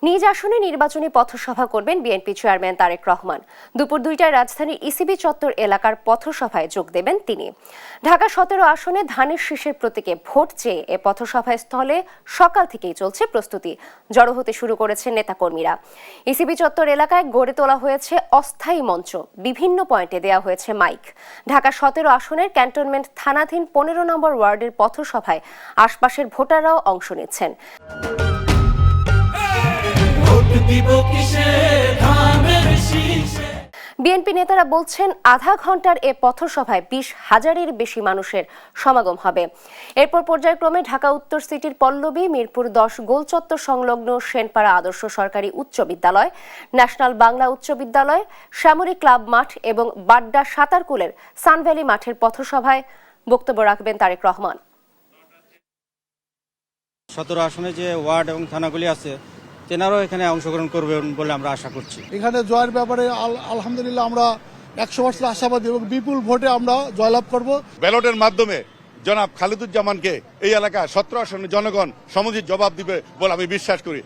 নিজ আসনে নির্বাচনী পথসভা করবেন বিএনপি চেয়ারম্যান তারেক রহমান। দুপুর 2টায় রাজধানীর ইসিবি চত্বর এলাকার পথসভায় যোগ দেবেন তিনি। ঢাকা 17 আসনে ধানের শীষের প্রতীকে ভোট চেয়ে এ পথসভায় স্থলে সকাল থেকেই চলছে প্রস্তুতি। জড়ো হতে শুরু করেছেন নেতাকর্মীরা। ইসিবি চত্বর এলাকায় গড়ে তোলা হয়েছে অস্থায়ী মঞ্চ, বিভিন্ন পয়েন্টে দেওয়া হয়েছে মাইক। ঢাকা 17 আসনের ক্যান্টনমেন্ট থানাধীন 15 নম্বর ওয়ার্ডের পথসভায় আশপাশের ভোটাররাও অংশ নিচ্ছেন। বিএনপি নেতারা বলছেন আধা ঘন্টার এ পথসভায় 20,000-এর বেশি মানুষের সমাগম হবে। এরপর পর্যায়ক্রমে ঢাকা উত্তর সিটির পল্লবী, মিরপুর 10 গোল চত্বর সংলগ্ন সেনপাড়া আদর্শ সরকারি উচ্চ বিদ্যালয়, ন্যাশনাল বাংলা উচ্চ বিদ্যালয়, শ্যামলী ক্লাব মাঠ এবং বাড্ডা সাঁতারকুলের সানভ্যালি মাঠের পথসভায় বক্তব্য রাখবেন তারেক রহমান। 17 আসনে যে ওয়ার্ড এবং থানাগুলি আছে তেনারাও এখানে অংশগ্রহণ করবেন বলে আমরা আশা করছি। এখানে জয়ের ব্যাপারে আলহামদুলিল্লাহ আমরা 100% আশাবাদী এবং বিপুল ভোটে আমরা জয়লাভ করব। ব্যালটের মাধ্যমে জনাব খালেদুজ্জামানকে এই এলাকায় 17 আসনের জনগণ সমুচিত জবাব দিবে বলে আমি বিশ্বাস করি।